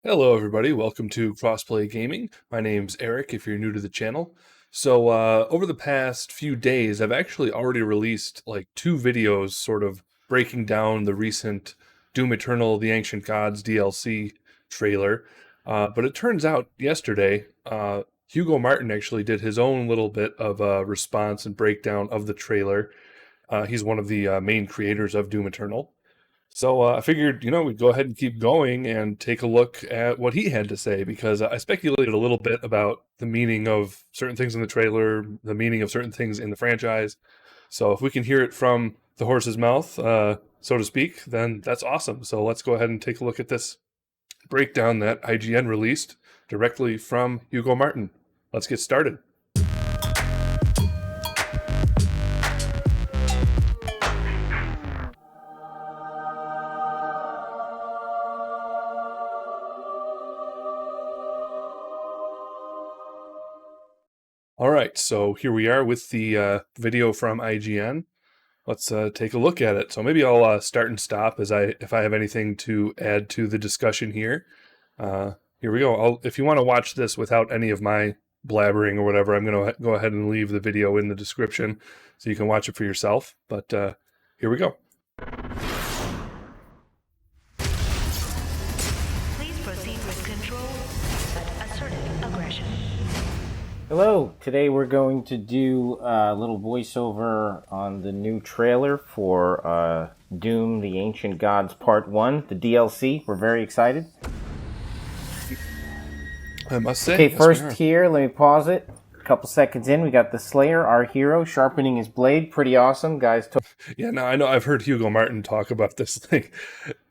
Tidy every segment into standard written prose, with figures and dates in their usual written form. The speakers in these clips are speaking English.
Hello, everybody. Welcome to Crossplay Gaming. My name's Eric, if you're new to the channel. So, over the past few days, I've actually already released like two videos sort of breaking down the recent Doom Eternal The Ancient Gods DLC trailer. But it turns out yesterday, Hugo Martin actually did his own little bit of a response and breakdown of the trailer. He's one of the main creators of Doom Eternal. So I figured, we'd go ahead and keep going and take a look at what he had to say because I speculated a little bit about the meaning of certain things in the trailer, the meaning of certain things in the franchise. So if we can hear it from the horse's mouth, so to speak, then that's awesome. So let's go ahead and take a look at this breakdown that IGN released directly from Hugo Martin. Let's get started. All right, so here we are with the video from IGN. Let's take a look at it. So maybe I'll start and stop if I have anything to add to the discussion here. Here we go. If you want to watch this without any of my blabbering or whatever, I'm going to go ahead and leave the video in the description so you can watch it for yourself. But here we go. Please proceed with control, but assertive aggression. Hello, today we're going to do a little voiceover on the new trailer for Doom, The Ancient Gods Part 1, the DLC. We're very excited. I must say. Okay, yes, first here, let me pause it. A couple seconds in, we got the Slayer, our hero, sharpening his blade. Pretty awesome, guys. Yeah, no, I know. I've heard Hugo Martin talk about this thing.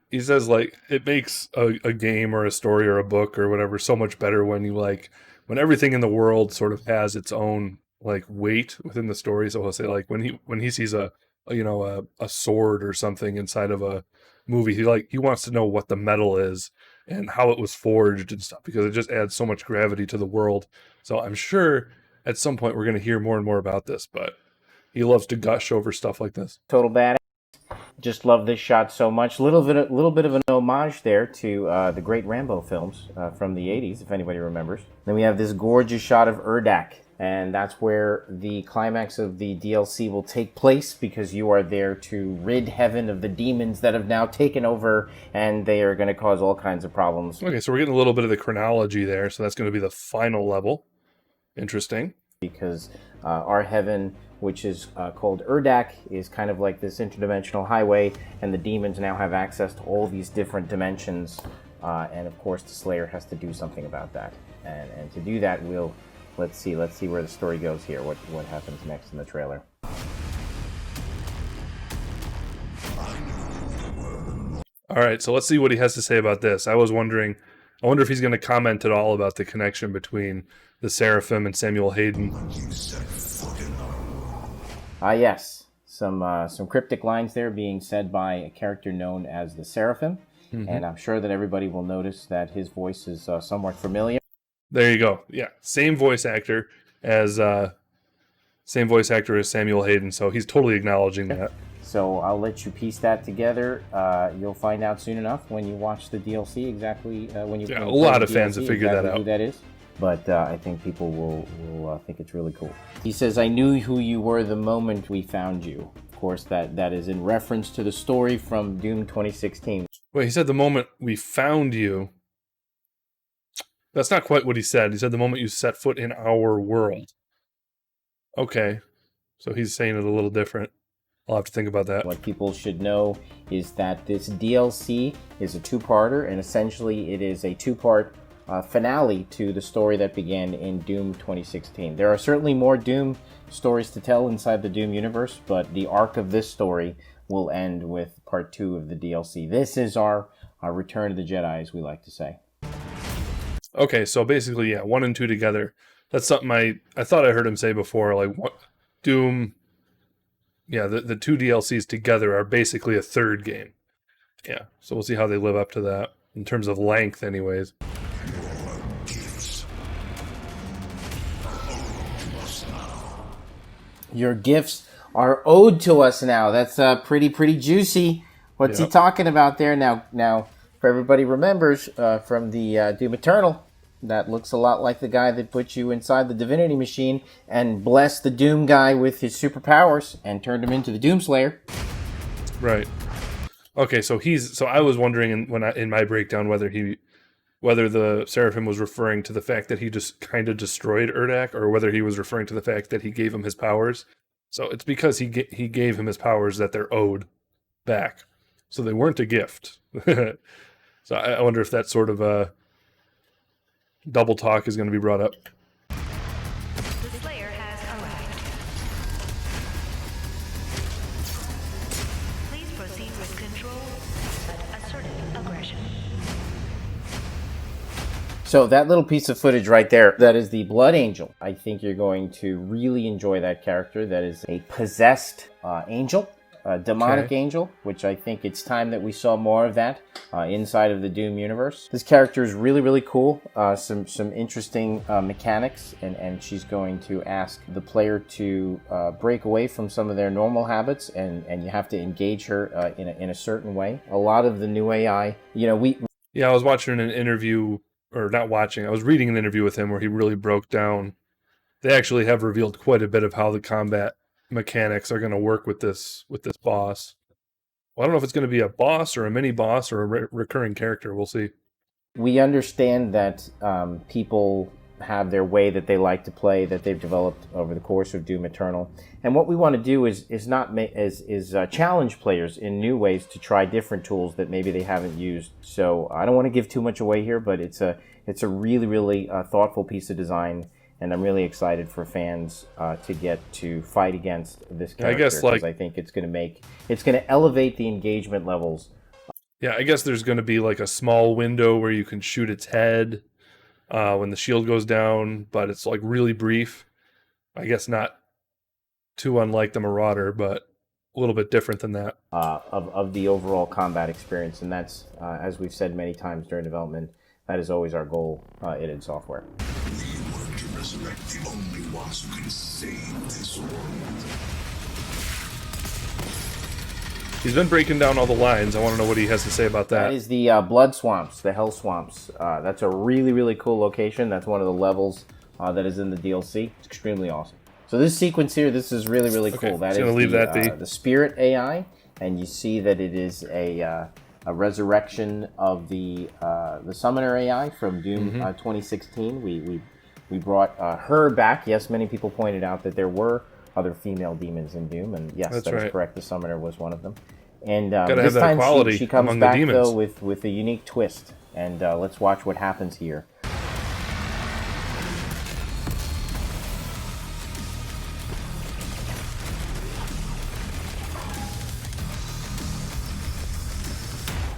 He says, it makes a game or a story or a book or whatever so much better when when everything in the world sort of has its own weight within the story. So he'll say when he sees a sword or something inside of a movie, he wants to know what the metal is and how it was forged and stuff because it just adds so much gravity to the world. So I'm sure at some point we're going to hear more and more about this, but he loves to gush over stuff like this. Total badass. Just love this shot so much. Little bit of an homage there to the great Rambo films from the 80s, if anybody remembers. Then we have this gorgeous shot of Urdak, and that's where the climax of the DLC will take place because you are there to rid heaven of the demons that have now taken over, and they are going to cause all kinds of problems. Okay, so we're getting a little bit of the chronology there, so that's going to be the final level. Interesting. Because our heaven, which is called Urdak, is kind of like this interdimensional highway, and the demons now have access to all these different dimensions, and of course the Slayer has to do something about that. And to do that, let's see where the story goes here. What happens next in the trailer? All right, so let's see what he has to say about this. I wonder if he's going to comment at all about the connection between the Seraphim and Samuel Hayden. Yes. Some cryptic lines there being said by a character known as the Seraphim. Mm-hmm. And I'm sure that everybody will notice that his voice is somewhat familiar. There you go. Yeah, same voice actor as Samuel Hayden, so he's totally acknowledging that. So I'll let you piece that together. You'll find out soon enough when you watch the DLC exactly. A lot of fans have figured that out. Who that is. But I think people will think it's really cool. He says, "I knew who you were the moment we found you." Of course, that is in reference to the story from Doom 2016. Wait, he said the moment we found you. That's not quite what he said. He said the moment you set foot in our world. Okay, so he's saying it a little different. I'll have to think about that. What people should know is that this DLC is a two-parter, and essentially it is a two-part finale to the story that began in Doom 2016. There are certainly more Doom stories to tell inside the Doom universe, but the arc of this story will end with part 2 of the DLC. This is our Return of the Jedi, as we like to say. Okay, so basically, yeah, 1 and 2 together. That's something I thought I heard him say before, Doom... Yeah, the 2 DLCs together are basically a third game. Yeah, so we'll see how they live up to that, in terms of length anyways. Your gifts are owed to us now. That's pretty juicy. What's he talking about there? Now, For everybody remembers from the Doom Eternal, that looks a lot like the guy that put you inside the Divinity Machine and blessed the Doom guy with his superpowers and turned him into the Doomslayer. Right. Okay, so I was wondering in my breakdown whether the Seraphim was referring to the fact that he just kind of destroyed Urdak, or whether he was referring to the fact that he gave him his powers. So it's because he gave him his powers that they're owed back. So they weren't a gift. So I wonder if that sort of double talk is going to be brought up. The Slayer has arrived. Please proceed with control, but assertive aggression. So that little piece of footage right there, that is the Blood Angel. I think you're going to really enjoy that character. That is a possessed angel, a demonic angel, which I think it's time that we saw more of that inside of the Doom universe. This character is really, really cool. Some interesting mechanics, and she's going to ask the player to break away from some of their normal habits, and you have to engage her in a certain way. A lot of the new AI, I was watching an interview. Or not watching, I was reading an interview with him where he really broke down. They actually have revealed quite a bit of how the combat mechanics are going to work with this boss. Well, I don't know if it's going to be a boss or a mini boss or a recurring character. We'll see. We understand that people have their way that they like to play, that they've developed over the course of Doom Eternal. And what we want to do is challenge players in new ways to try different tools that maybe they haven't used. So I don't want to give too much away here, but it's a really, really thoughtful piece of design, and I'm really excited for fans to get to fight against this character. I guess because I think it's going to elevate the engagement levels. Yeah, I guess there's going to be like a small window where you can shoot its head when the shield goes down, but it's like really brief. I guess not too unlike the Marauder, but a little bit different than that. Of the overall combat experience, and that's, as we've said many times during development, that is always our goal at id Software. We want to resurrect the only ones who can save this world. He's been breaking down all the lines. I want to know what he has to say about that. That is the Blood Swamps, the Hell Swamps. That's a really, really cool location. That's one of the levels that is in the DLC. It's extremely awesome. So this sequence here, this is really, really cool. That is the Spirit AI, and you see that it is a resurrection of the Summoner AI from Doom 2016. We brought her back. Yes, many people pointed out that there were other female demons in Doom, and yes, that's right. Correct. The Summoner was one of them. And this time she comes back though with a unique twist. And let's watch what happens here.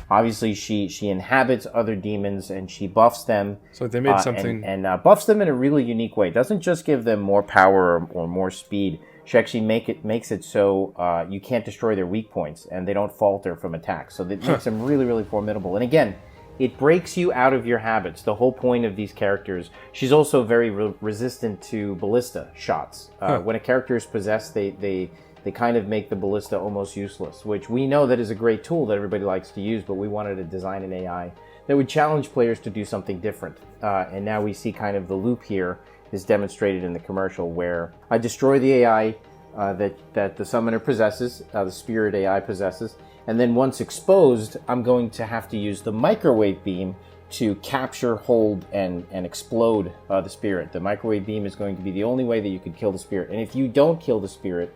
Obviously, she inhabits other demons and she buffs them. So they made something and buffs them in a really unique way. It doesn't just give them more power or more speed. She actually makes it so you can't destroy their weak points and they don't falter from attacks. So that makes them really, really formidable. And again, it breaks you out of your habits. The whole point of these characters. She's also very resistant to ballista shots. When a character is possessed, they kind of make the ballista almost useless, which we know that is a great tool that everybody likes to use, but we wanted to design an AI that would challenge players to do something different. And now we see kind of the loop here is demonstrated in the commercial where I destroy the AI that the Summoner possesses, the Spirit AI possesses, and then once exposed, I'm going to have to use the microwave beam to capture, hold, and explode the Spirit. The microwave beam is going to be the only way that you could kill the Spirit. And if you don't kill the Spirit,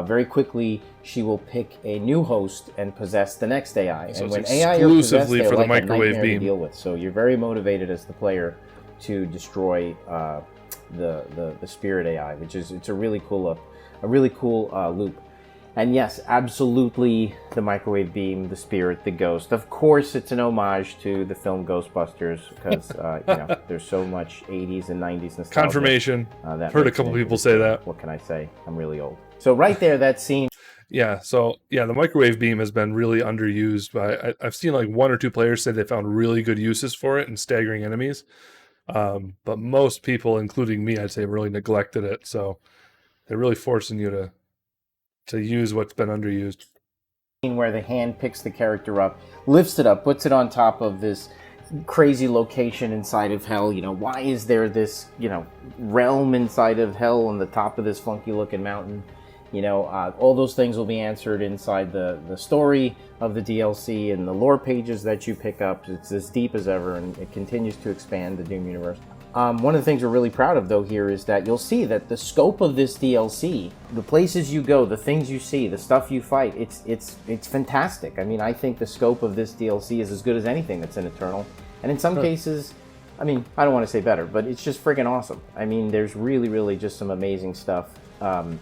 very quickly, she will pick a new host and possess the next AI. So and when AI are possessed, they're for like the microwave a nightmare beam to deal with. So you're very motivated as the player to destroy the Spirit AI, which is it's a really cool loop. And yes, absolutely, the microwave beam, the Spirit, the Ghost. Of course, it's an homage to the film Ghostbusters because there's so much 80s and 90s nostalgia. Confirmation. Heard a couple people say that. What can I say? I'm really old. So right there, that scene. Yeah, the microwave beam has been really underused. I've seen like one or two players say they found really good uses for it in staggering enemies. But most people, including me, I'd say really neglected it. So they're really forcing you to use what's been underused. where the hand picks the character up, lifts it up, puts it on top of this crazy location inside of hell. You know, why is there this, you know, realm inside of hell on the top of this funky looking mountain? You know, all those things will be answered inside the story of the DLC and the lore pages that you pick up. It's as deep as ever, and it continues to expand the Doom universe. One of the things we're really proud of, though, here is that you'll see that the scope of this DLC, the places you go, the things you see, the stuff you fight, it's fantastic. I mean, I think the scope of this DLC is as good as anything that's in Eternal. And in some cases, I mean, I don't want to say better, but it's just friggin' awesome. I mean, there's really, really just some amazing stuff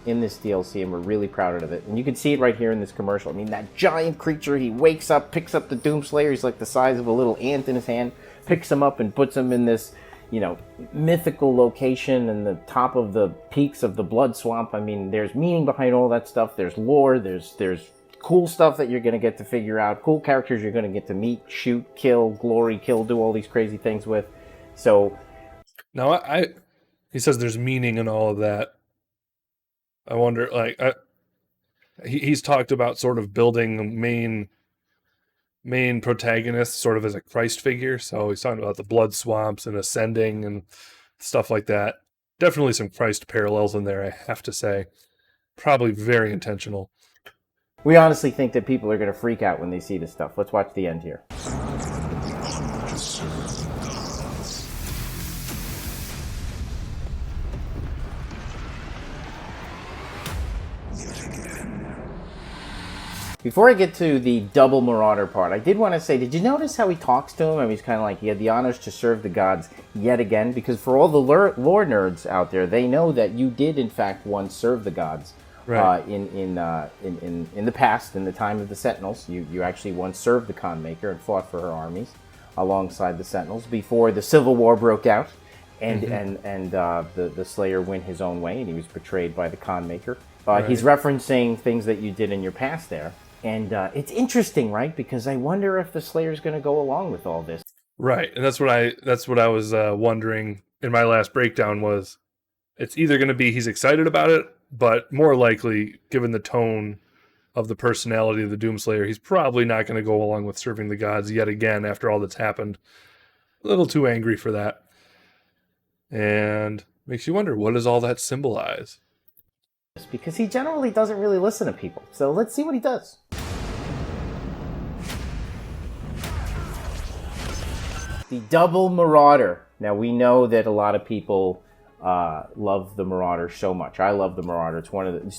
in this DLC, and we're really proud of it. And you can see it right here in this commercial. I mean, that giant creature, he wakes up, picks up the Doomslayer. He's like the size of a little ant in his hand, picks him up and puts him in this, you know, mythical location in the top of the peaks of the Blood Swamp. I mean, there's meaning behind all that stuff. There's lore. There's cool stuff that you're going to get to figure out. Cool characters you're going to get to meet, shoot, kill, glory, kill, do all these crazy things with. So now he says there's meaning in all of that. I wonder, like, he's talked about sort of building main protagonist sort of as a Christ figure. So he's talking about the blood swamps and ascending and stuff like that. Definitely some Christ parallels in there, I have to say. Probably very intentional. We honestly think that people are going to freak out when they see this stuff. Let's watch the end here. Before I get to the double Marauder part, I did want to say, did you notice how he talks to him? I mean, he's kind of like, he had the honors to serve the gods yet again, because for all the lore nerds out there, they know that you did, in fact, once serve the gods. Right. In the past, in the time of the Sentinels, you actually once served the Khan Maker and fought for her armies alongside the Sentinels before the Civil War broke out, and the Slayer went his own way, and he was betrayed by the Khan Maker. Right. He's referencing things that you did in your past there. And it's interesting, right? Because I wonder if the Slayer's going to go along with all this. Right, and that's what I was wondering in my last breakdown was, it's either going to be he's excited about it, but more likely, given the tone of the personality of the Doomslayer, he's probably not going to go along with serving the gods yet again after all that's happened. A little too angry for that. And makes you wonder, what does all that symbolize? Because he generally doesn't really listen to people. So let's see what he does. The double Marauder. Now we know that a lot of people love the Marauder so much. I love the Marauder.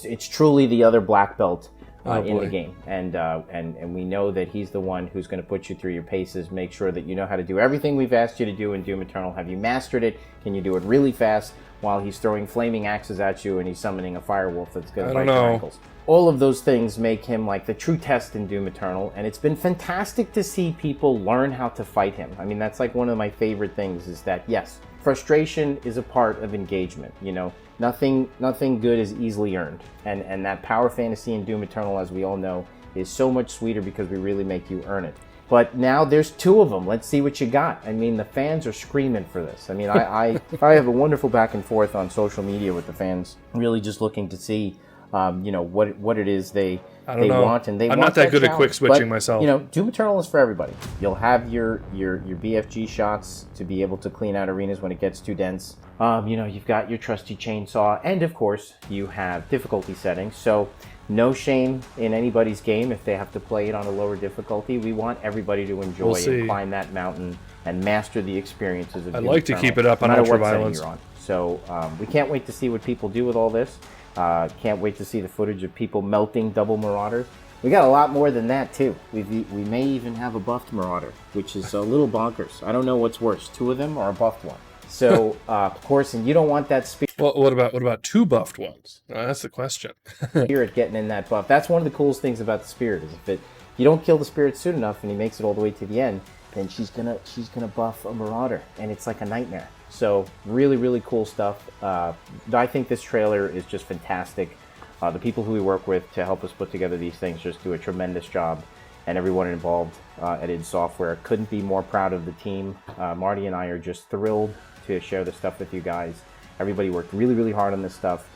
It's truly the other black belt in the game, and we know that he's the one who's going to put you through your paces, make sure that you know how to do everything we've asked you to do in Doom Eternal. Have you mastered it? Can you do it really fast while he's throwing flaming axes at you and he's summoning a firewolf that's going to bite your ankles? All of those things make him like the true test in Doom Eternal, and it's been fantastic to see people learn how to fight him. I mean, that's like one of my favorite things is that, yes, frustration is a part of engagement. You know, nothing good is easily earned, and that power fantasy in Doom Eternal, as we all know, is so much sweeter because we really make you earn it. But now there's two of them. Let's see what you got. I mean, the fans are screaming for this. I mean, I have a wonderful back and forth on social media with the fans, really just looking to see, you know, what it is they want, and I'm not that good at quick switching myself. You know, Doom Eternal is for everybody. You'll have your BFG shots to be able to clean out arenas when it gets too dense. You know, you've got your trusty chainsaw, and of course, you have difficulty settings. So no shame in anybody's game if they have to play it on a lower difficulty. We want everybody to enjoy and climb that mountain and master the experiences of Doom I'd like Eternal, to keep it up on no matter ultra what setting violence. you're on. So we can't wait to see what people do with all this. Can't wait to see the footage of people melting double Marauders. We got a lot more than that too. We may even have a buffed Marauder, which is a little bonkers. I don't know what's worse, two of them or a buffed one. So of course, and you don't want that spirit. Well, what about two buffed ones? That's the question. Spirit getting in that buff. That's one of the coolest things about the Spirit is if you don't kill the Spirit soon enough and he makes it all the way to the end, then she's gonna buff a Marauder, and it's like a nightmare. So really, really cool stuff. I think this trailer is just fantastic. The people who we work with to help us put together these things just do a tremendous job, and everyone involved at id Software couldn't be more proud of the team. Marty and I are just thrilled to share this stuff with you guys. Everybody worked really, really hard on this stuff.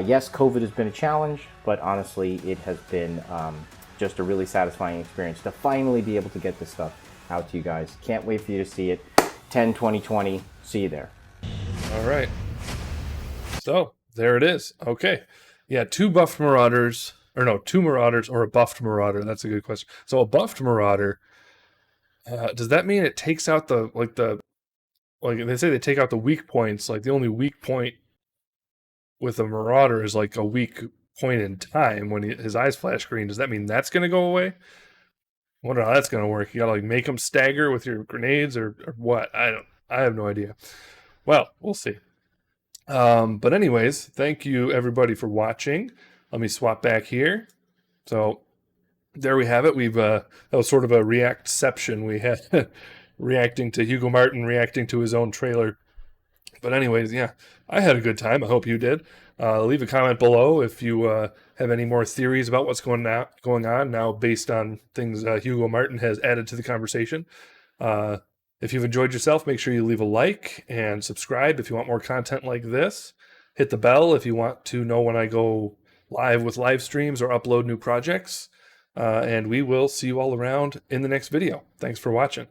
Yes, COVID has been a challenge, but honestly, it has been just a really satisfying experience to finally be able to get this stuff out to you guys. Can't wait for you to see it. 10/20/20. See you there. All right. So there it is. Okay. Yeah, two buffed marauders, or no, two marauders or a buffed marauder. That's a good question. So a buffed marauder, does that mean it takes out like they say they take out the weak points? Like the only weak point with a marauder is like a weak point in time when his eyes flash green. Does that mean that's going to go away? I wonder how that's going to work. You got to like make them stagger with your grenades or what? I have no idea. Well, we'll see. But anyways, thank you everybody for watching. Let me swap back here. So there we have it. That was sort of a reactception. We had reacting to Hugo Martin, reacting to his own trailer. But anyways, yeah, I had a good time. I hope you did. Leave a comment below if you have any more theories about what's going on now based on things Hugo Martin has added to the conversation. If you've enjoyed yourself, make sure you leave a like and subscribe if you want more content like this. Hit the bell if you want to know when I go live with live streams or upload new projects. And we will see you all around in the next video. Thanks for watching.